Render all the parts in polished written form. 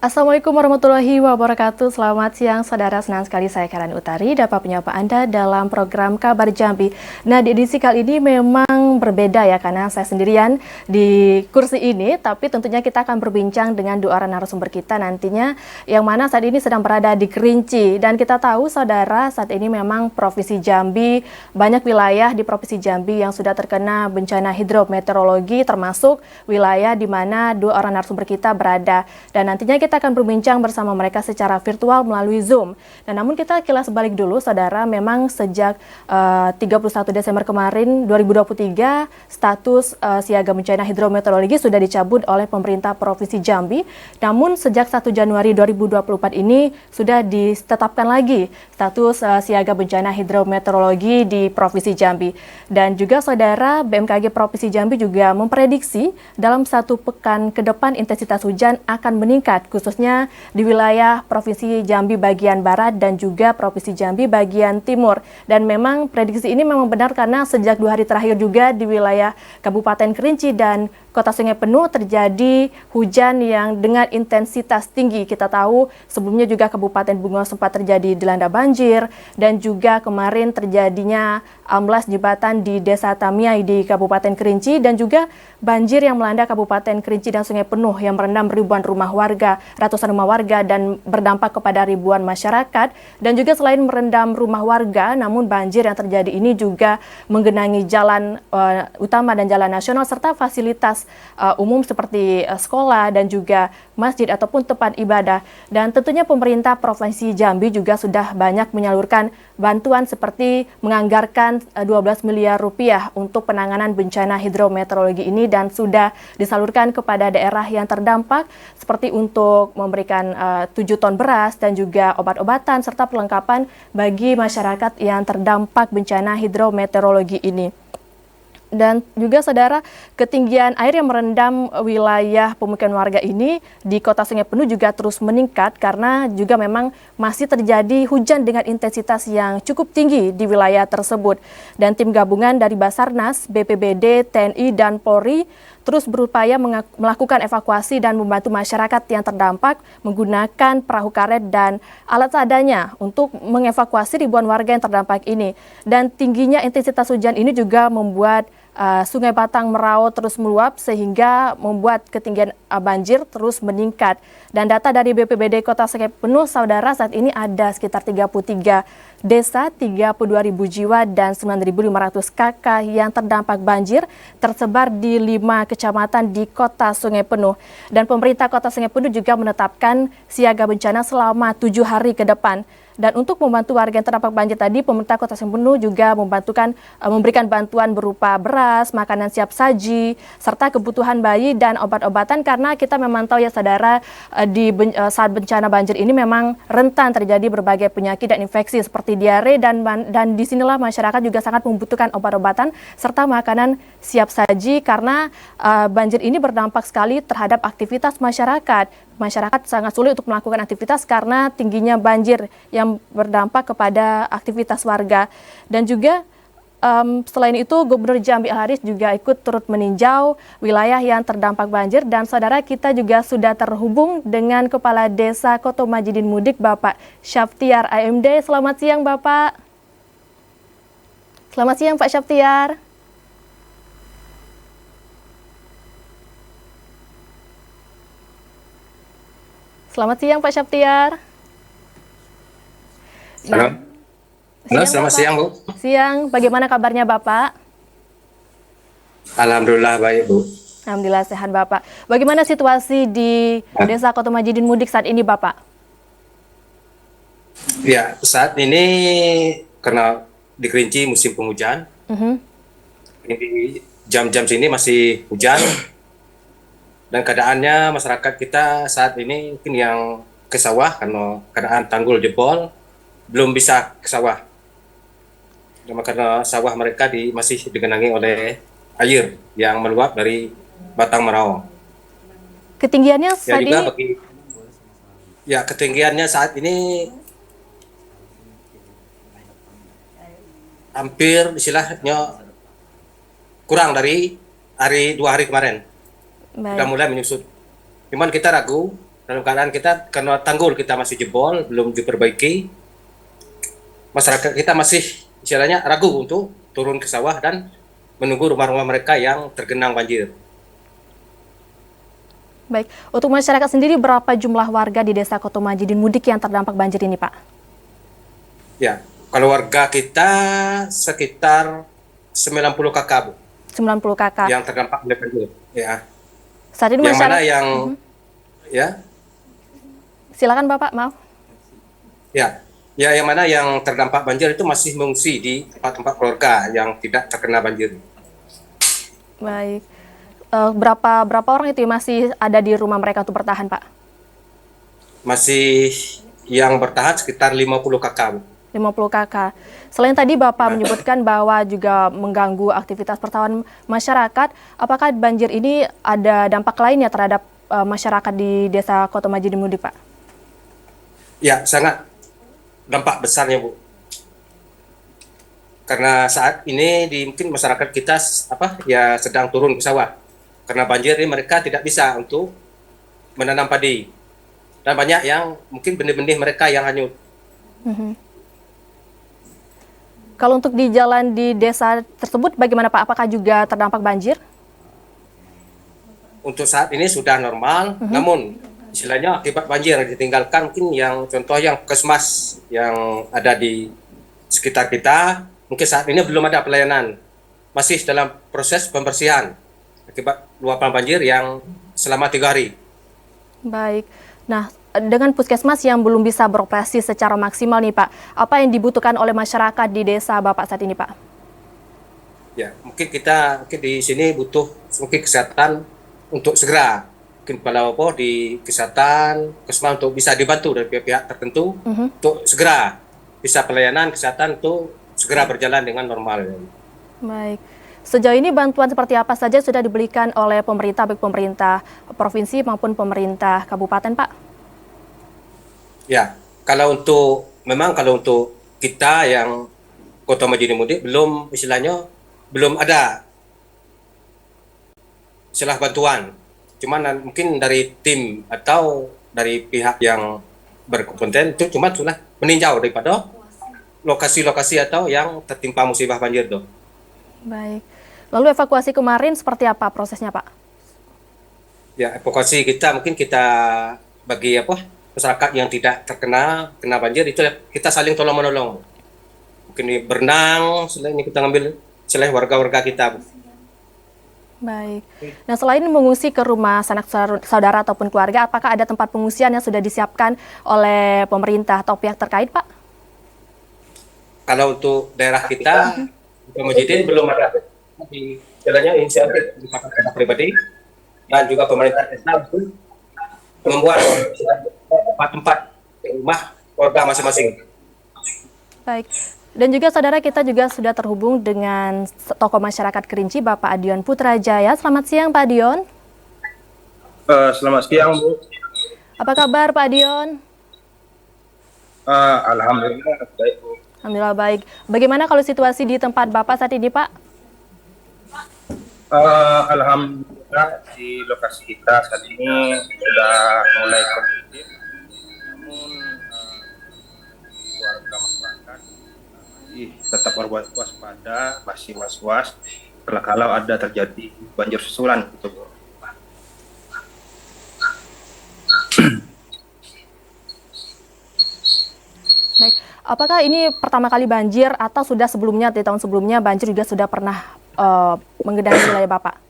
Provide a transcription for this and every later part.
Assalamualaikum warahmatullahi wabarakatuh. Selamat siang saudara, senang sekali saya Karen Utari dapat menyapa Anda dalam program Kabar Jambi. Nah, di edisi kali ini memang berbeda ya karena saya sendirian di kursi ini, tapi tentunya kita akan berbincang dengan dua orang narasumber kita nantinya yang mana saat ini sedang berada di Kerinci. Dan kita tahu saudara, saat ini memang Provinsi Jambi, banyak wilayah di Provinsi Jambi yang sudah terkena bencana hidrometeorologi, termasuk wilayah di mana dua orang narasumber kita berada. Dan nantinya kita akan berbincang bersama mereka secara virtual melalui Zoom. Dan namun kita kilas balik dulu, saudara, memang sejak 31 Desember kemarin 2023, status siaga bencana hidrometeorologi sudah dicabut oleh pemerintah Provinsi Jambi. Namun sejak 1 Januari 2024 ini sudah ditetapkan lagi status siaga bencana hidrometeorologi di Provinsi Jambi. Dan juga saudara, BMKG Provinsi Jambi juga memprediksi dalam 1 pekan ke depan intensitas hujan akan meningkat, khususnya di wilayah Provinsi Jambi bagian barat dan juga Provinsi Jambi bagian timur. Dan memang prediksi ini memang benar karena sejak 2 hari terakhir juga di wilayah Kabupaten Kerinci dan Kota Sungai Penuh terjadi hujan yang dengan intensitas tinggi. Kita tahu sebelumnya juga Kabupaten Bungo sempat terjadi dilanda banjir dan juga kemarin terjadinya amblas jembatan di Desa Tamiai di Kabupaten Kerinci dan juga banjir yang melanda Kabupaten Kerinci dan Sungai Penuh yang merendam ribuan rumah warga, ratusan rumah warga dan berdampak kepada ribuan masyarakat. Dan juga selain merendam rumah warga, namun banjir yang terjadi ini juga menggenangi jalan utama dan jalan nasional serta fasilitas umum seperti sekolah dan juga masjid ataupun tempat ibadah. Dan tentunya pemerintah Provinsi Jambi juga sudah banyak menyalurkan bantuan seperti menganggarkan 12 miliar rupiah untuk penanganan bencana hidrometeorologi ini dan sudah disalurkan kepada daerah yang terdampak seperti untuk memberikan 7 ton beras dan juga obat-obatan serta perlengkapan bagi masyarakat yang terdampak bencana hidrometeorologi ini. Dan juga saudara, ketinggian air yang merendam wilayah pemukiman warga ini di Kota Sungai Penuh juga terus meningkat karena juga memang masih terjadi hujan dengan intensitas yang cukup tinggi di wilayah tersebut. Dan tim gabungan dari Basarnas, BPBD, TNI, dan Polri terus berupaya melakukan evakuasi dan membantu masyarakat yang terdampak menggunakan perahu karet dan alat seadanya untuk mengevakuasi ribuan warga yang terdampak ini. Dan tingginya intensitas hujan ini juga membuat Sungai Batang Merau terus meluap sehingga membuat ketinggian banjir terus meningkat. Dan data dari BPBD Kota Sungai Penuh, saudara, saat ini ada sekitar 33 desa, 32.000 jiwa dan 9.500 kakak yang terdampak banjir tersebar di 5 kecamatan di Kota Sungai Penuh. Dan pemerintah Kota Sungai Penuh juga menetapkan siaga bencana selama 7 hari ke depan. Dan untuk membantu warga yang terdampak banjir tadi, pemerintah Kota Sungai Penuh juga memberikan bantuan berupa beras, makanan siap saji, serta kebutuhan bayi dan obat-obatan karena kita memang tahu ya saudara, saat bencana banjir ini memang rentan terjadi berbagai penyakit dan infeksi seperti diare dan disinilah masyarakat juga sangat membutuhkan obat-obatan serta makanan siap saji karena banjir ini berdampak sekali terhadap aktivitas masyarakat. Masyarakat sangat sulit untuk melakukan aktivitas karena tingginya banjir yang berdampak kepada aktivitas warga. Dan juga selain itu Gubernur Jambi Al-Haris juga ikut turut meninjau wilayah yang terdampak banjir. Dan saudara, kita juga sudah terhubung dengan Kepala Desa Koto Majidin Mudik Bapak Syaftiar AMD. Selamat siang Bapak. Selamat siang Pak Syaftiar. Selamat siang Pak Syaftiar. Halo, selamat siang Bu. Siang, bagaimana kabarnya Bapak? Alhamdulillah baik Bu. Alhamdulillah sehat Bapak. Bagaimana situasi di Desa Koto Majidin Mudik saat ini Bapak? Ya, saat ini karena di Kerinci musim penghujan, ini jam-jam sini masih hujan, dan keadaannya masyarakat kita saat ini mungkin yang ke sawah karena keadaan tanggul jebol, belum bisa ke sawah. Karena sawah mereka masih digenangi oleh air yang meluap dari Batang Merau. Ketinggiannya saat ini? Ketinggiannya saat ini hampir istilahnya kurang dari 2 hari kemarin. Sudah mulai menyusut. Cuman kita ragu dalam keadaan kita karena tanggul kita masih jebol, belum diperbaiki, masyarakat kita masih istilahnya ragu untuk turun ke sawah dan menunggu rumah-rumah mereka yang tergenang banjir. Baik, untuk masyarakat sendiri berapa jumlah warga di Desa Kotomaji di Mudik yang terdampak banjir ini, Pak? Ya, kalau warga kita sekitar 90 kakak, Bu, 90 kakak. yang terdampak oleh banjir. Ya, Saat ini yang mana masyarakat, yang ya, silakan Bapak, maaf. ya, ya yang mana yang terdampak banjir itu masih mengungsi di tempat-tempat keluarga yang tidak terkena banjir. Baik. Berapa orang itu yang masih ada di rumah mereka untuk bertahan, Pak? Masih yang bertahan sekitar 50 kakak, Bu. 50 kakak. Selain tadi Bapak menyebutkan bahwa juga mengganggu aktivitas pertanian masyarakat, apakah banjir ini ada dampak lainnya terhadap masyarakat di Desa Kotomaji di Mudik, Pak? Ya, sangat dampak besarnya, Bu. Karena saat ini mungkin masyarakat kita sedang turun ke sawah. Karena banjir ini mereka tidak bisa untuk menanam padi. Dan banyak yang mungkin benih-benih mereka yang hanyut. Kalau untuk di jalan di desa tersebut bagaimana, Pak? Apakah juga terdampak banjir? Untuk saat ini sudah normal, namun istilahnya akibat banjir ditinggalkan mungkin yang contoh yang puskesmas yang ada di sekitar kita, mungkin saat ini belum ada pelayanan. Masih dalam proses pembersihan akibat luapan banjir yang selama 3 hari. Baik. Nah, dengan puskesmas yang belum bisa beroperasi secara maksimal nih, Pak, apa yang dibutuhkan oleh masyarakat di desa Bapak saat ini, Pak? Ya, mungkin di sini butuh mungkin kesehatan untuk segera. Mungkin kalau di kesehatan, puskesmas untuk bisa dibantu dari pihak-pihak tertentu untuk segera bisa pelayanan kesehatan itu segera berjalan dengan normal. Baik. Sejauh ini bantuan seperti apa saja sudah diberikan oleh pemerintah, baik pemerintah provinsi maupun pemerintah kabupaten, Pak? Ya, kalau untuk kita yang Kotomaji Mudik belum ada istilah bantuan. Cuman mungkin dari tim atau dari pihak yang berkompeten itu cuma sudah meninjau daripada lokasi-lokasi atau yang tertimpa musibah banjir tuh. Baik. Lalu evakuasi kemarin seperti apa prosesnya, Pak? Ya, evakuasi mungkin kita bagi masyarakat yang tidak kena banjir itu kita saling tolong menolong. Mungkin berenang, selain ini kita ngambil selain warga-warga kita. Baik. Nah, selain mengungsi ke rumah sanak saudara ataupun keluarga, apakah ada tempat pengungsian yang sudah disiapkan oleh pemerintah atau pihak terkait, Pak? Kalau untuk daerah kita, Kotomaji belum ada. Jalannya inisiatif di pribadi dan juga pemerintah desa membuat tempat-tempat rumah warga masing-masing. Baik. Dan juga saudara, kita juga sudah terhubung dengan tokoh masyarakat Kerinci, Bapak Adion Putrajaya. Selamat siang, Pak Adion. Selamat siang, Bu. Apa kabar, Pak Adion? Alhamdulillah baik, Bu. Alhamdulillah baik. Bagaimana kalau situasi di tempat Bapak saat ini, Pak? Alhamdulillah di lokasi kita saat ini sudah mulai kondusif. Namun warga masyarakat masih tetap waspada, masih was-was kalau ada terjadi banjir susulan gitu, Bu. Baik. Apakah ini pertama kali banjir atau sudah sebelumnya, di tahun sebelumnya banjir juga sudah pernah menggenangi wilayah Bapak?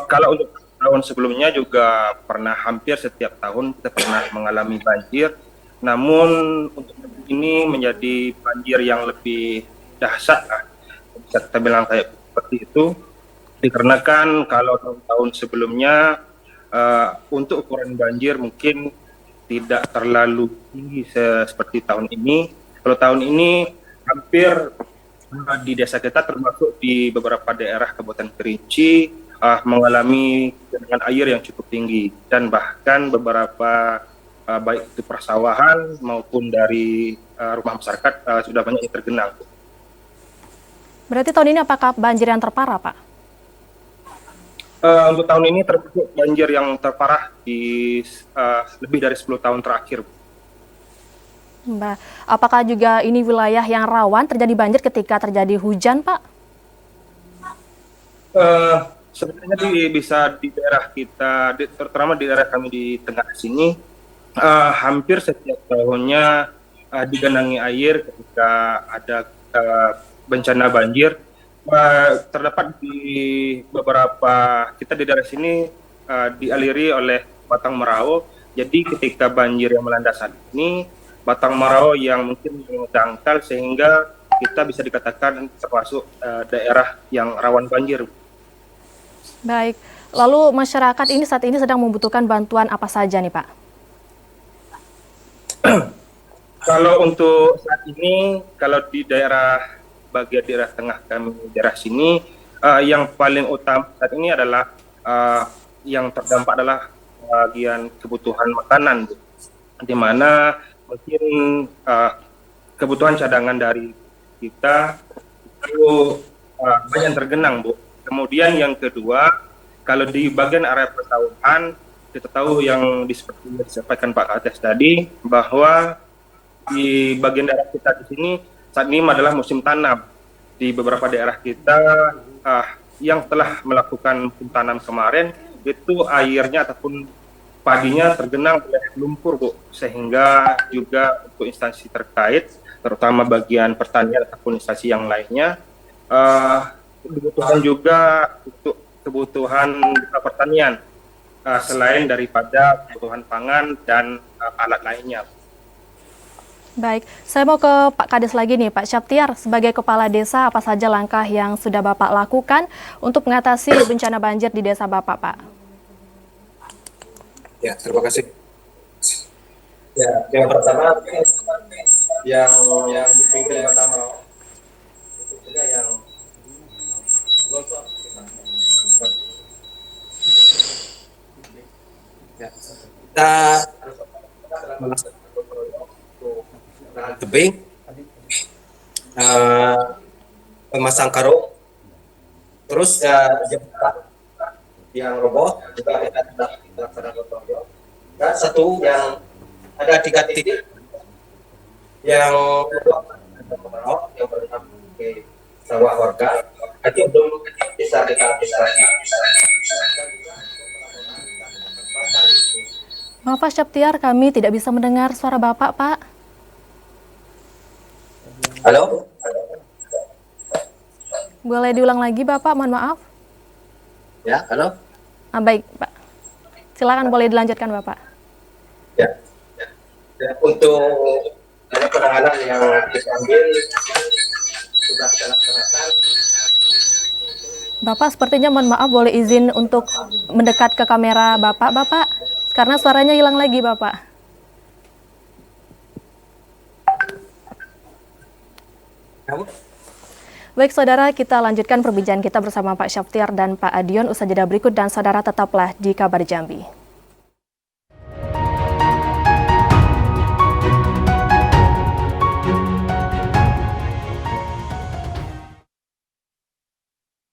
Kalau untuk tahun sebelumnya juga pernah, hampir setiap tahun kita pernah mengalami banjir. Namun untuk ini menjadi banjir yang lebih dahsyat, bisa kita bilang kayak seperti itu. Dikarenakan kalau tahun-tahun sebelumnya untuk ukuran banjir mungkin tidak terlalu tinggi seperti tahun ini. Kalau tahun ini hampir di desa kita termasuk di beberapa daerah Kabupaten Kerinci mengalami genangan air yang cukup tinggi, dan bahkan beberapa baik itu persawahan maupun dari rumah masyarakat sudah banyak yang tergenang. Berarti tahun ini apakah banjir yang terparah, Pak? Untuk tahun ini termasuk banjir yang terparah di lebih dari 10 tahun terakhir. Mbak, apakah juga ini wilayah yang rawan terjadi banjir ketika terjadi hujan, Pak? Eh, Sebenarnya bisa di daerah kita, terutama di daerah kami di tengah sini, hampir setiap tahunnya digenangi air ketika ada bencana banjir. Terdapat di beberapa kita di daerah sini dialiri oleh Batang Merau. Jadi ketika banjir yang melanda saat ini, Batang Merau yang mungkin dangkal sehingga kita bisa dikatakan termasuk daerah yang rawan banjir. Baik, lalu masyarakat ini saat ini sedang membutuhkan bantuan apa saja nih, Pak? Kalau untuk saat ini, kalau di bagian daerah tengah kami, daerah sini, yang paling utama saat ini adalah yang terdampak adalah bagian kebutuhan makanan, Bu. Di mana mungkin kebutuhan cadangan dari kita itu banyak yang tergenang, Bu. Kemudian yang kedua, kalau di bagian area persawahan, kita tahu yang seperti yang disampaikan Pak Kades tadi, bahwa di bagian daerah kita di sini saat ini adalah musim tanam. Di beberapa daerah kita yang telah melakukan musim tanam kemarin, itu airnya ataupun padinya tergenang oleh lumpur, Bu. Sehingga juga untuk instansi terkait, terutama bagian pertanian ataupun instansi yang lainnya, dibutuhkan juga untuk kebutuhan pertanian selain daripada kebutuhan pangan dan alat lainnya. Baik, saya mau ke Pak Kades lagi nih, Pak Syaptiar. Sebagai Kepala Desa, apa saja langkah yang sudah Bapak lakukan untuk mengatasi bencana banjir di desa Bapak, Pak? Ya, terima kasih. Ya, yang pertama yang dipimpin pertama itu juga yang longsor. Ya, kita tebing, memasang karung, terus jembatan yang roboh juga kita laksanakan gotong royong. Dan satu yang ada 3 titik yang berendam di sawah warga itu belum bisa kita antisipasi. Maaf Pak Syaptiar, kami tidak bisa mendengar suara Bapak, Pak. Halo? Boleh diulang lagi, Bapak? Mohon maaf. Ya, halo? Baik, Pak. Silakan boleh dilanjutkan, Bapak. Ya. Untuk penanganan yang kita ambil sudah kita laksanakan. Bapak, sepertinya mohon maaf, boleh izin untuk mendekat ke kamera Bapak, karena suaranya hilang lagi, Bapak. Baik, saudara, kita lanjutkan perbincangan kita bersama Pak Syaptiar dan Pak Adion usaha jeda berikut, dan saudara tetaplah di Kabar Jambi.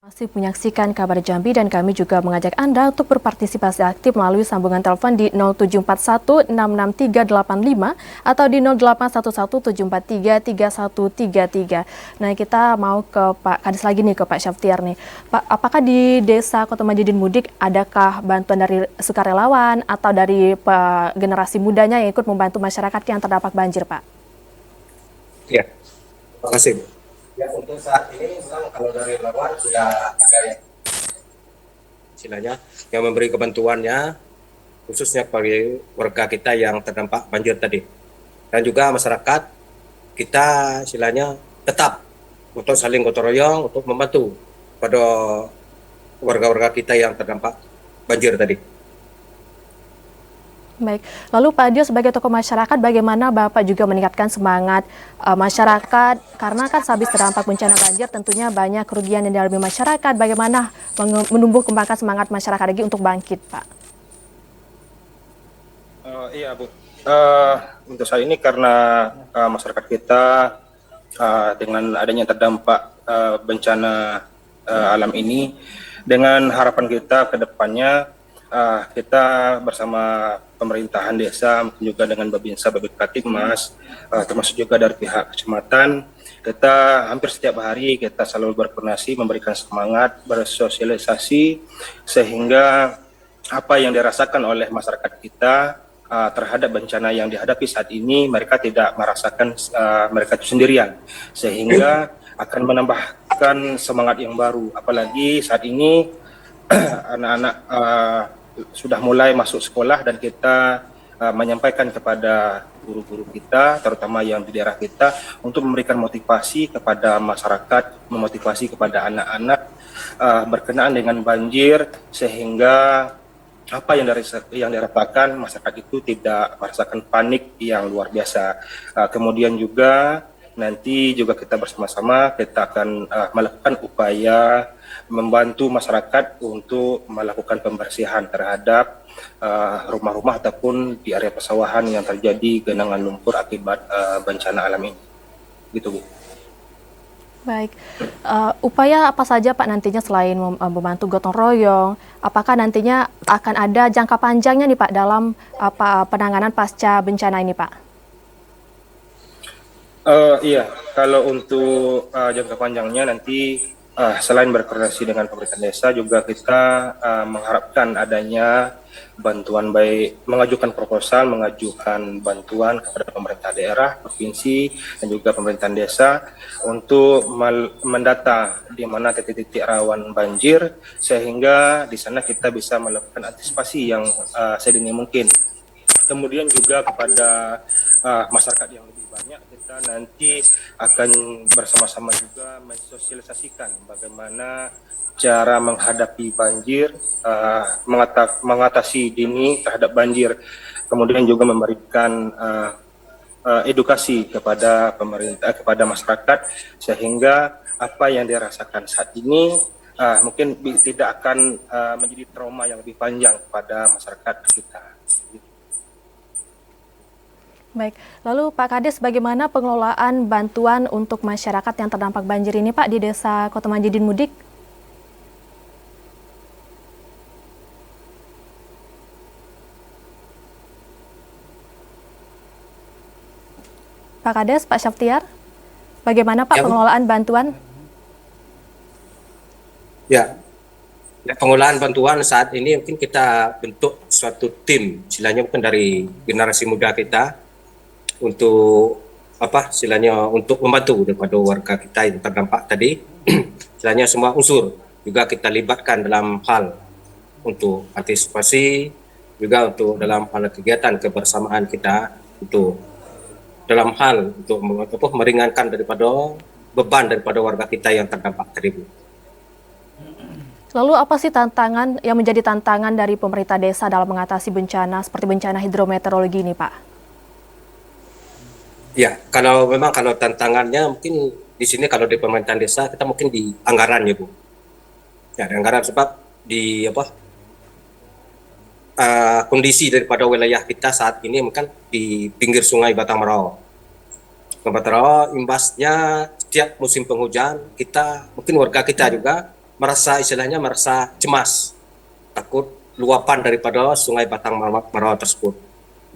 Masih menyaksikan Kabar Jambi, dan kami juga mengajak Anda untuk berpartisipasi aktif melalui sambungan telepon di 0741-66385 atau di 0811-743-3133. Nah, kita mau ke Pak Kades lagi nih, ke Pak Syaptiar nih. Pak, apakah di Desa Kota Majidin Mudik adakah bantuan dari sukarelawan atau dari generasi mudanya yang ikut membantu masyarakat yang terdampak banjir, Pak? Ya, terima kasih. Ya, untuk saat ini memang kalau dari relawan sudah ada yang istilahnya yang memberi kebantuannya khususnya bagi warga kita yang terdampak banjir tadi, dan juga masyarakat kita istilahnya tetap untuk saling gotong royong untuk membantu pada warga-warga kita yang terdampak banjir tadi. Baik, lalu Pak Dio sebagai tokoh masyarakat, bagaimana Bapak juga meningkatkan semangat masyarakat, karena kan sehabis terdampak bencana banjir tentunya banyak kerugian yang dialami masyarakat, bagaimana menumbuh kembangkan semangat masyarakat lagi untuk bangkit, Pak? Iya, Bu. Untuk saat ini karena masyarakat kita dengan adanya terdampak bencana alam ini, Dengan harapan kita ke depannya, kita bersama pemerintahan desa, mungkin juga dengan Babinsa, Babinkatibmas, termasuk juga dari pihak kecamatan, kita hampir setiap hari kita selalu berkoordinasi, memberikan semangat, bersosialisasi, sehingga apa yang dirasakan oleh masyarakat kita terhadap bencana yang dihadapi saat ini, mereka tidak merasakan mereka itu sendirian, sehingga akan menambahkan semangat yang baru. Apalagi saat ini anak-anak sudah mulai masuk sekolah, dan kita menyampaikan kepada guru-guru kita, terutama yang di daerah kita, untuk memberikan motivasi kepada masyarakat, memotivasi kepada anak-anak berkenaan dengan banjir, sehingga apa yang dirasakan masyarakat itu tidak merasakan panik yang luar biasa. Kemudian juga nanti juga kita bersama-sama kita akan melakukan upaya membantu masyarakat untuk melakukan pembersihan terhadap rumah-rumah ataupun di area persawahan yang terjadi genangan lumpur akibat bencana alam ini. Gitu, Bu. Baik, upaya apa saja Pak nantinya selain membantu gotong royong? Apakah nantinya akan ada jangka panjangnya nih Pak dalam penanganan pasca bencana ini Pak? Iya, kalau untuk jangka panjangnya nanti selain berkoordinasi dengan pemerintah desa, juga kita mengharapkan adanya bantuan, baik mengajukan proposal, mengajukan bantuan kepada pemerintah daerah, provinsi, dan juga pemerintahan desa untuk mendata di mana titik-titik rawan banjir, sehingga di sana kita bisa melakukan antisipasi yang sedini mungkin. Kemudian juga kepada masyarakat yang lebih banyak, kita nanti akan bersama-sama juga mensosialisasikan bagaimana cara menghadapi banjir, mengatasi dini terhadap banjir, kemudian juga memberikan edukasi kepada pemerintah, kepada masyarakat, sehingga apa yang dirasakan saat ini mungkin tidak akan menjadi trauma yang lebih panjang pada masyarakat kita. Baik, lalu Pak Kades, bagaimana pengelolaan bantuan untuk masyarakat yang terdampak banjir ini Pak di Desa Kota Majidin Mudik? Pak Kades, Pak Syaftiar, bagaimana Pak pengelolaan bantuan? Ya, pengelolaan bantuan saat ini mungkin kita bentuk suatu tim, istilahnya mungkin dari generasi muda kita, untuk untuk membantu daripada warga kita yang terdampak tadi. Istilahnya semua unsur juga kita libatkan dalam hal untuk antisipasi, juga untuk dalam hal kegiatan kebersamaan kita, untuk dalam hal untuk meringankan daripada beban daripada warga kita yang terdampak tadi. Lalu apa sih tantangan yang menjadi tantangan dari pemerintah desa dalam mengatasi bencana seperti bencana hidrometeorologi ini Pak? Ya, kalau tantangannya mungkin di sini, kalau di pemerintahan desa kita mungkin di anggaran ya Bu. Ya, di anggaran, sebab di kondisi daripada wilayah kita saat ini mungkin di pinggir Sungai Batang Merau. Imbasnya setiap musim penghujan, kita mungkin warga kita juga merasa cemas, takut luapan daripada Sungai Batang Merau tersebut.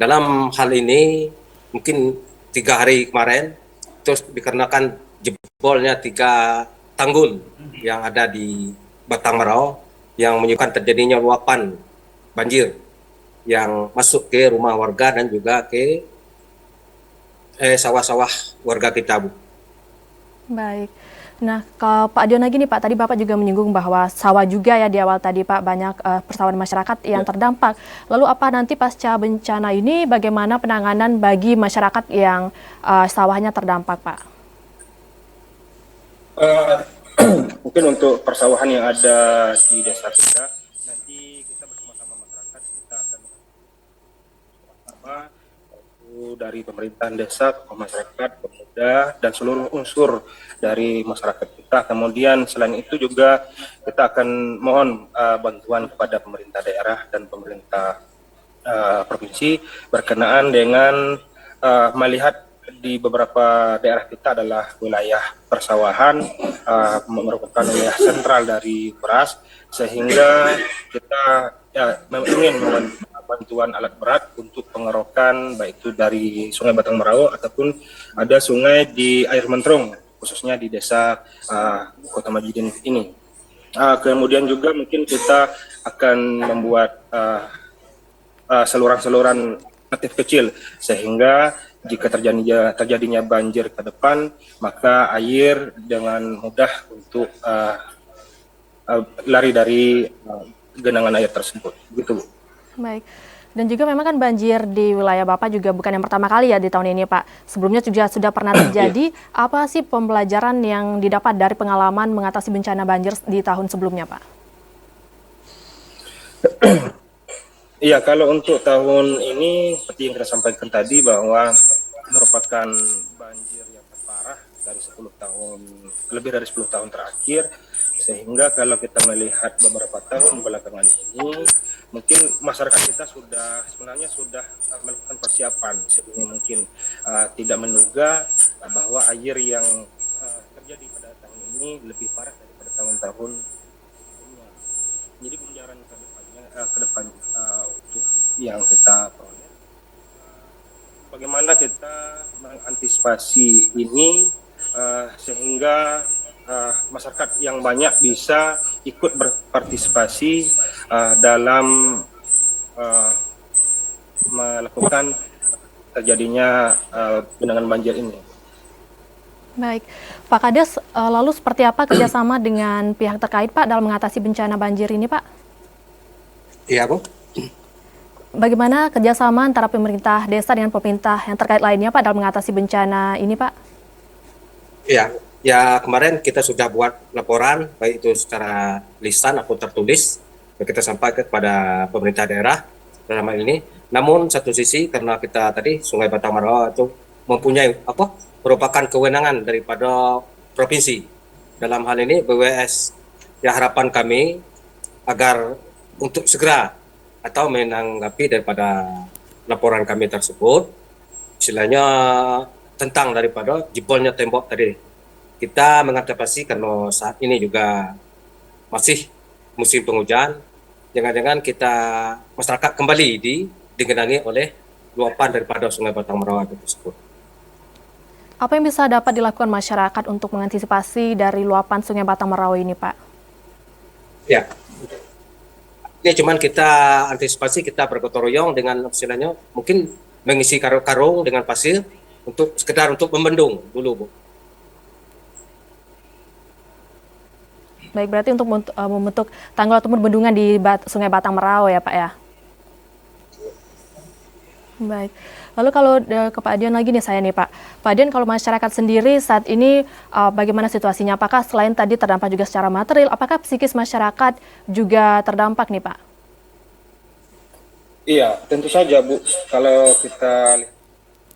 Dalam hal ini mungkin 3 hari kemarin, terus dikarenakan jebolnya 3 tanggul yang ada di Batang Merau yang menyebabkan terjadinya luapan banjir yang masuk ke rumah warga dan juga ke sawah-sawah warga kita, Bu. Baik. Nah, ke Pak Dion lagi nih Pak, tadi Bapak juga menyinggung bahwa sawah juga ya di awal tadi Pak, banyak persawahan masyarakat yang terdampak. Lalu apa nanti pasca bencana ini, bagaimana penanganan bagi masyarakat yang sawahnya terdampak Pak? Mungkin untuk persawahan yang ada di desa kita, nanti kita bersama-sama masyarakat, kita akan dari pemerintahan desa, tokoh masyarakat, pemuda, dan seluruh unsur dari masyarakat kita. Kemudian selain itu juga kita akan mohon bantuan kepada pemerintah daerah dan pemerintah provinsi berkenaan dengan melihat di beberapa daerah kita adalah wilayah persawahan, merupakan wilayah sentral dari beras, sehingga kita ingin bantuan alat berat untuk pengerokan baik itu dari Sungai Batang Merau ataupun ada sungai di Air Mentrong, khususnya di desa Kota Majidin ini. Kemudian juga mungkin kita akan membuat saluran-saluran alternatif kecil, sehingga jika terjadinya banjir ke depan, maka air dengan mudah untuk lari dari genangan air tersebut. Gitu, Bu. Baik. Dan juga memang kan banjir di wilayah Bapak juga bukan yang pertama kali ya di tahun ini, Pak. Sebelumnya juga sudah pernah terjadi. Apa sih pembelajaran yang didapat dari pengalaman mengatasi bencana banjir di tahun sebelumnya, Pak? Iya, kalau untuk tahun ini seperti yang kita sampaikan tadi bahwa merupakan banjir yang terparah dari 10 tahun, lebih dari 10 tahun terakhir, sehingga kalau kita melihat beberapa tahun belakangan ini, mungkin masyarakat kita sebenarnya sudah melakukan persiapan, sebelumnya mungkin tidak menduga bahwa air yang terjadi pada tahun ini lebih parah daripada tahun-tahun sebelumnya. Jadi pembelajaran ke depan untuk yang kita peroleh, bagaimana kita mengantisipasi ini sehingga masyarakat yang banyak bisa ikut berpartisipasi dalam melakukan terjadinya genangan banjir ini. Baik, Pak Kades, lalu seperti apa kerjasama dengan pihak terkait, Pak, dalam mengatasi bencana banjir ini, Pak? Iya, Bu. Bagaimana kerjasama antara pemerintah desa dengan pemerintah yang terkait lainnya, Pak, dalam mengatasi bencana ini, Pak? Iya, ya kemarin kita sudah buat laporan, baik itu secara lisan atau tertulis, yang kita sampaikan kepada pemerintah daerah dalam hal ini. Namun satu sisi karena kita tadi Sungai Batang Merau itu mempunyai merupakan kewenangan daripada provinsi. Dalam hal ini BWS, ya harapan kami agar untuk segera atau menanggapi daripada laporan kami tersebut, istilahnya tentang daripada jebolnya tembok tadi. Kita mengantisipasi karena saat ini juga masih musim penghujan, jangan-jangan kita masyarakat kembali digenangi oleh luapan daripada Sungai Batang Merau tersebut. Apa yang bisa dapat dilakukan masyarakat untuk mengantisipasi dari luapan Sungai Batang Merau ini, Pak? Ya, ini cuman kita antisipasi, kita bergotong royong dengan istilahnya mungkin mengisi karung-karung dengan pasir untuk sekedar untuk membendung dulu, Bu. Baik, berarti untuk membentuk tanggul ataupun bendungan di Sungai Batang Merau ya, Pak ya? Baik. Lalu kalau ke Pak Dion lagi nih saya nih, Pak. Pak Dion, kalau masyarakat sendiri saat ini bagaimana situasinya? Apakah selain tadi terdampak juga secara material, apakah psikis masyarakat juga terdampak nih, Pak? Iya, tentu saja, Bu. Kalau kita lihat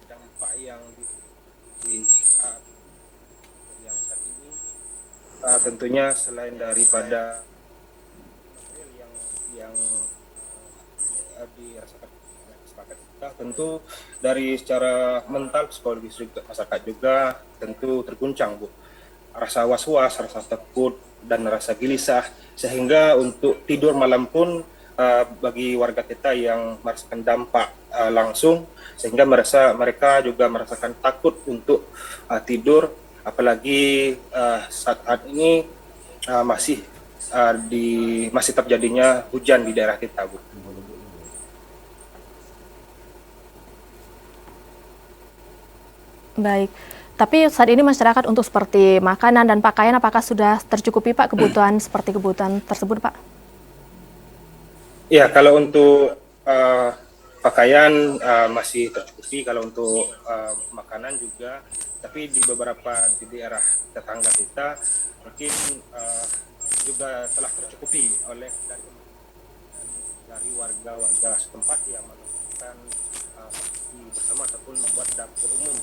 dampak yang saat ini, tentunya selain daripada yang dirasakan oleh masyarakat kita, tentu dari secara mental, psikologis juga, masyarakat juga tentu terguncang, Bu. Rasa was-was, rasa takut, dan rasa gelisah, sehingga untuk tidur malam pun bagi warga kita yang merasakan dampak langsung, sehingga mereka juga merasakan takut untuk tidur, apalagi saat ini masih terjadinya hujan di daerah kita, Bu. Baik, tapi saat ini masyarakat untuk seperti makanan dan pakaian apakah sudah tercukupi, Pak, kebutuhan seperti kebutuhan tersebut, Pak? Ya, kalau untuk pakaian masih tercukupi, kalau untuk makanan juga, tapi di beberapa di daerah tetangga kita mungkin juga telah tercukupi oleh dari warga-warga setempat yang melakukan bersama ataupun membuat dapur umum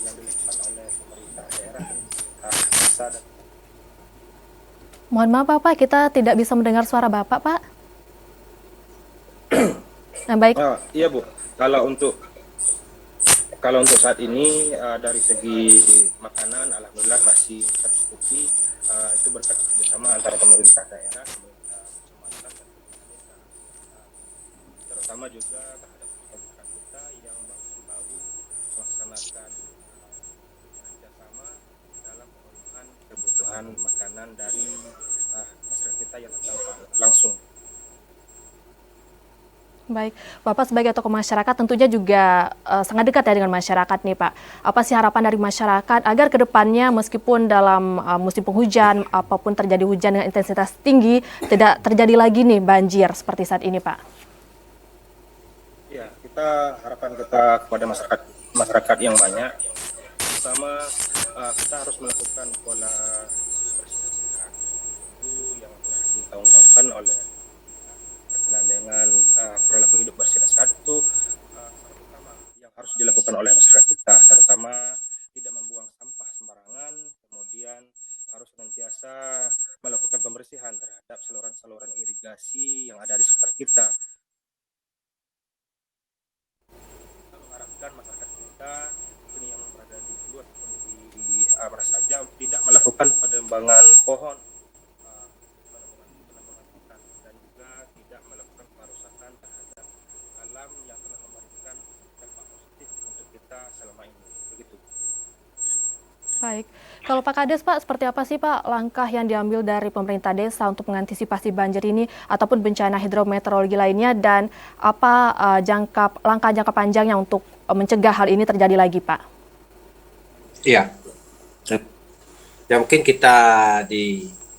yang dilakukan oleh pemerintah daerah dan desa. Mohon maaf, Pak, kita tidak bisa mendengar suara Bapak, Pak. Nah, baik. Iya, Bu. Kalau untuk kalau untuk saat ini dari segi makanan alhamdulillah masih tercukupi, itu berkat kerjasama antara pemerintah daerah, pemerintah kecamatan dan pemerintah desa. Terutama juga terhadap masyarakat kita yang bahu-membahu melaksanakan kerjasama dalam pemenuhan kebutuhan makanan dari masyarakat kita yang terdampak langsung. Baik, Bapak sebagai tokoh masyarakat tentunya juga sangat dekat ya dengan masyarakat nih Pak. Apa sih harapan dari masyarakat agar kedepannya meskipun dalam musim penghujan, apapun terjadi hujan dengan intensitas tinggi, tidak terjadi lagi nih banjir seperti saat ini Pak? Ya, harapan kita kepada masyarakat yang banyak, pertama kita harus melakukan pola bersih sehat itu yang telah digaungkan oleh berkenaan dengan perilaku hidup bersih dan sehat itu utama yang harus dilakukan oleh masyarakat kita, terutama tidak membuang sampah sembarangan, kemudian harus senantiasa melakukan pembersihan terhadap saluran-saluran irigasi yang ada di sekitar kita. Kita mengharapkan masyarakat kita yang berada di hulu ataupun di mana saja tidak melakukan penebangan pohon, penambangan hutan, dan juga tidak melakukan perusakan terhadap alam yang telah memberikan dampak positif untuk kita selama ini. Begitu. Baik, kalau Pak Kades Pak, seperti apa sih Pak langkah yang diambil dari pemerintah desa untuk mengantisipasi banjir ini ataupun bencana hidrometeorologi lainnya, dan apa langkah jangka panjangnya untuk mencegah hal ini terjadi lagi Pak? Iya, ya mungkin kita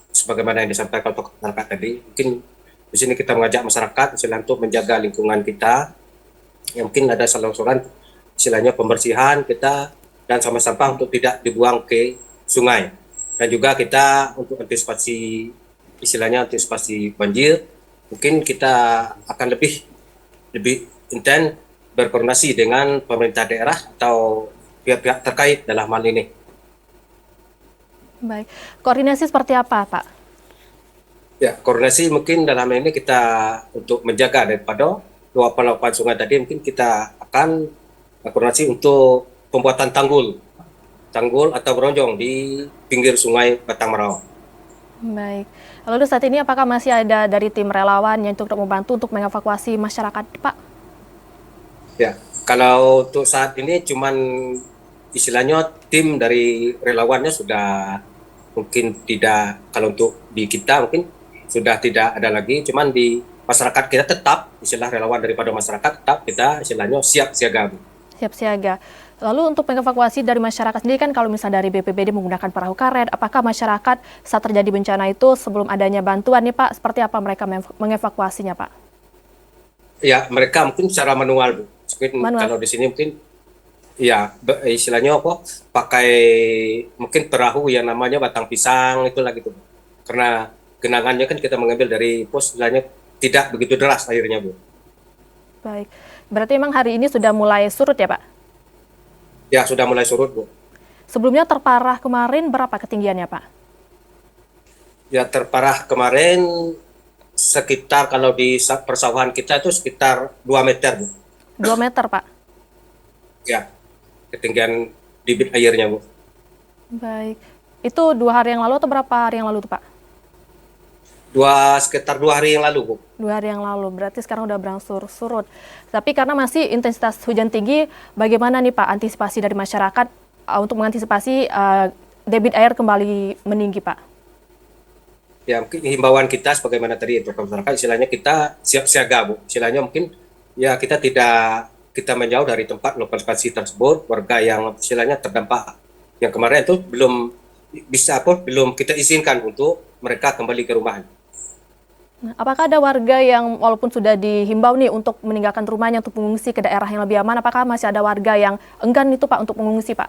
sebagaimana yang disampaikan tokoh masyarakat tadi, mungkin di sini kita mengajak masyarakat istilahnya untuk menjaga lingkungan kita. Ya mungkin ada saluran istilahnya pembersihan kita dan sampah-sampah untuk tidak dibuang ke sungai. Dan juga kita untuk antisipasi antisipasi banjir, mungkin kita akan lebih intens berkoordinasi dengan pemerintah daerah atau pihak-pihak terkait dalam hal ini. Baik, koordinasi seperti apa Pak? Ya, koordinasi mungkin dalam ini kita untuk menjaga daripada luapan sungai tadi, mungkin kita akan koordinasi untuk pembuatan tanggul atau beronjong di pinggir sungai Batang Merau. Baik, lalu saat ini apakah masih ada dari tim relawan yang untuk membantu untuk mengevakuasi masyarakat Pak? Ya, kalau untuk saat ini cuman istilahnya tim dari relawannya sudah mungkin tidak, kalau untuk di kita mungkin sudah tidak ada lagi, cuman di masyarakat kita tetap istilah relawan daripada masyarakat tetap kita istilahnya siap siaga. Siap siaga. Lalu untuk mengevakuasi dari masyarakat sendiri kan kalau misalnya dari BPBD menggunakan perahu karet, apakah masyarakat saat terjadi bencana itu sebelum adanya bantuan nih Pak, seperti apa mereka mengevakuasinya Pak? Ya, mereka mungkin secara manual, Bu. Manual. Kalau di sini mungkin ya istilahnya apa? Pakai mungkin perahu yang namanya batang pisang itulah gitu. Karena genangannya kan kita mengambil dari pos, istilahnya tidak begitu deras airnya, Bu. Baik. Berarti memang hari ini sudah mulai surut ya, Pak? Ya, sudah mulai surut, Bu. Sebelumnya terparah kemarin berapa ketinggiannya, Pak? Ya, terparah kemarin sekitar kalau di persawahan kita itu sekitar 2 meter, Bu. 2 meter, Pak? Ya, ketinggian debit airnya, Bu. Baik. Itu 2 hari yang lalu atau berapa hari yang lalu tuh, Pak? Sekitar 2 hari yang lalu, Bu. 2 hari yang lalu, berarti sekarang udah berangsur surut. Tapi karena masih intensitas hujan tinggi, bagaimana nih Pak antisipasi dari masyarakat untuk mengantisipasi debit air kembali meninggi, Pak? Ya, mungkin himbauan kita sebagaimana tadi untuk masyarakat, istilahnya kita siap siaga, Bu. Istilahnya mungkin ya kita menjauh dari tempat lokasi tersebut, warga yang istilahnya terdampak. Yang kemarin itu belum kita izinkan untuk mereka kembali ke rumah. Apakah ada warga yang walaupun sudah dihimbau nih untuk meninggalkan rumahnya untuk mengungsi ke daerah yang lebih aman, apakah masih ada warga yang enggan itu Pak untuk mengungsi, Pak?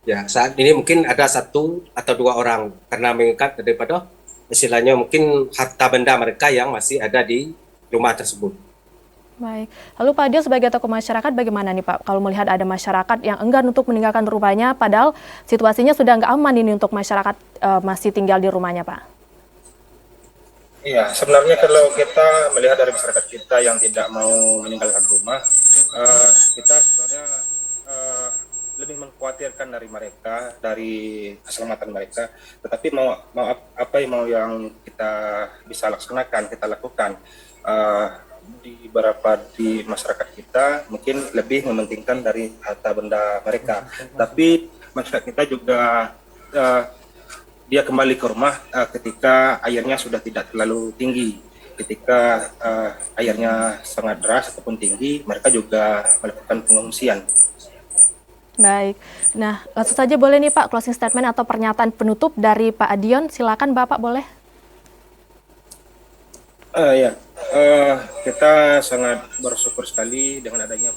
Ya, saat ini mungkin ada 1 atau 2 orang karena mengikat daripada istilahnya mungkin harta benda mereka yang masih ada di rumah tersebut. Baik. Lalu Pak Dio sebagai tokoh masyarakat bagaimana nih Pak kalau melihat ada masyarakat yang enggan untuk meninggalkan rumahnya padahal situasinya sudah nggak aman ini untuk masyarakat masih tinggal di rumahnya, Pak? Iya, sebenarnya kalau kita melihat dari masyarakat kita yang tidak mau meninggalkan rumah, kita sebenarnya dari mereka, dari keselamatan mereka. Tetapi apa yang kita bisa laksanakan, kita lakukan. Di beberapa di masyarakat kita mungkin lebih mementingkan dari harta benda mereka, tapi masyarakat kita juga dia kembali ke rumah ketika airnya sudah tidak terlalu tinggi. Ketika airnya sangat deras ataupun tinggi, mereka juga melakukan pengungsian. Baik, nah langsung saja boleh nih Pak closing statement atau pernyataan penutup dari Pak Adion, silakan Bapak boleh. Kita sangat bersyukur sekali dengan adanya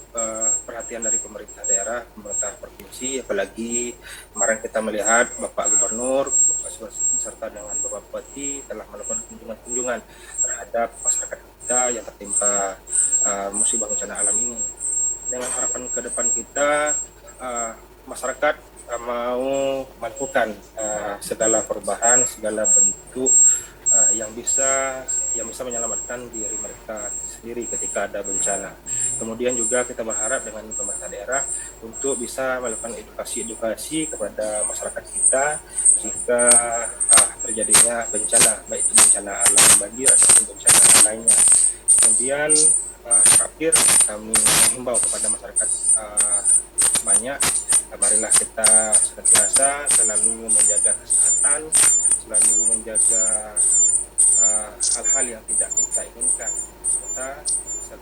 perhatian dari pemerintah daerah, pemerintah provinsi, apalagi kemarin kita melihat Bapak Gubernur beserta dengan Bapak Bupati telah melakukan kunjungan-kunjungan terhadap masyarakat kita yang tertimpa musibah bencana alam ini. Dengan harapan ke depan kita, masyarakat mau melakukan segala perubahan, segala bentuk yang bisa menyelamatkan diri mereka sendiri ketika ada bencana. Kemudian juga kita berharap dengan pemerintah daerah untuk bisa melakukan edukasi kepada masyarakat kita jika terjadinya bencana, baik itu bencana alam banjir ataupun bencana lainnya. Kemudian terakhir kami himbau kepada masyarakat banyak, marilah kita senantiasa selalu menjaga kesehatan, selalu menjaga hal-hal yang tidak kita inginkan, serta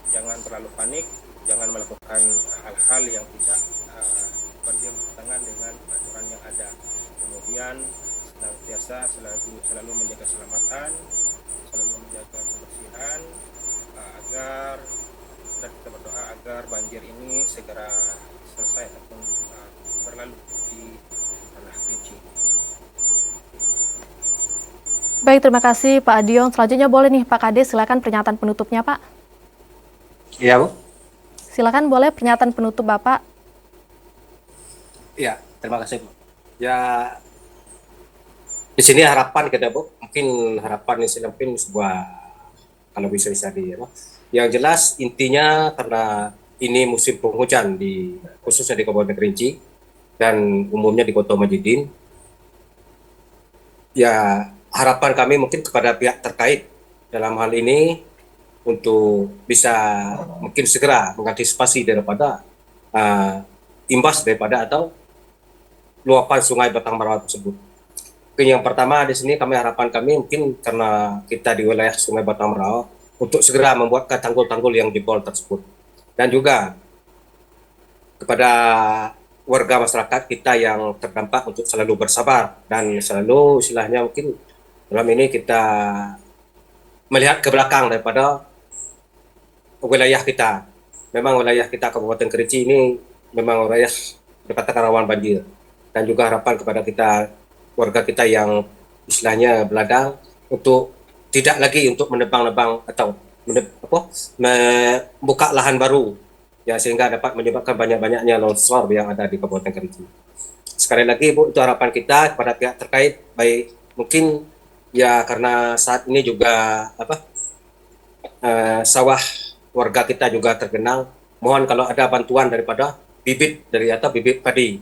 jangan terlalu panik, jangan melakukan hal-hal yang tidak bertentangan dengan aturan yang ada. Kemudian senantiasa selalu menjaga keselamatan, selalu menjaga kebersihan, dan kita berdoa agar banjir ini segera selesai ataupun berlalu di tanah Kerinci. Baik, terima kasih Pak Adion. Selanjutnya boleh nih Pak Kades, silakan pernyataan penutupnya Pak. Iya Bu. Silakan boleh pernyataan penutup Bapak. Ya, terima kasih Bu. Ya, di sini harapan kita Bu, mungkin harapan ini mungkin sebuah, kalau bisa di yang jelas intinya karena ini musim penghujan khususnya di Kabupaten Kerinci dan umumnya di Kota Majidin. Ya, harapan kami mungkin kepada pihak terkait dalam hal ini untuk bisa mungkin segera mengantisipasi daripada imbas daripada atau luapan Sungai Batang Marawa tersebut. Mungkin yang pertama di sini harapan kami mungkin karena kita di wilayah Sungai Batang Marawa untuk segera membuatkan tanggul-tanggul yang jebol tersebut, dan juga kepada warga masyarakat kita yang terdampak untuk selalu bersabar dan selalu istilahnya mungkin dalam ini kita melihat ke belakang daripada wilayah kita. Memang wilayah kita Kabupaten Kerinci ini memang wilayah dikatakan rawan banjir, dan juga harapan kepada kita warga kita yang istilahnya beladang untuk tidak lagi untuk menebang-nebang atau membuka lahan baru ya, sehingga dapat menyebabkan banyak-banyaknya longsor yang ada di Kabupaten Kerinci. Sekali lagi Bu, itu harapan kita kepada pihak terkait, baik mungkin ya karena saat ini juga sawah warga kita juga tergenang. Mohon kalau ada bantuan daripada bibit padi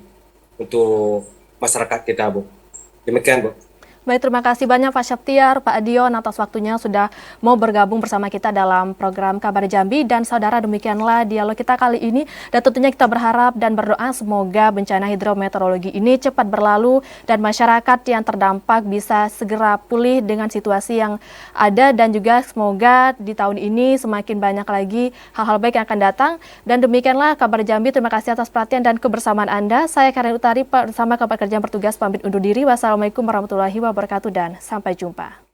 untuk masyarakat kita Bu. Demikian Bu. Baik, terima kasih banyak Pak Syaftiar, Pak Adion atas waktunya sudah mau bergabung bersama kita dalam program Kabar Jambi. Dan saudara, demikianlah dialog kita kali ini. Dan tentunya kita berharap dan berdoa semoga bencana hidrometeorologi ini cepat berlalu dan masyarakat yang terdampak bisa segera pulih dengan situasi yang ada. Dan juga semoga di tahun ini semakin banyak lagi hal-hal baik yang akan datang. Dan demikianlah Kabar Jambi. Terima kasih atas perhatian dan kebersamaan Anda. Saya Karen Utari bersama kabar kerja bertugas pamit undur diri. Wassalamualaikum warahmatullahi wabarakatuh dan sampai jumpa.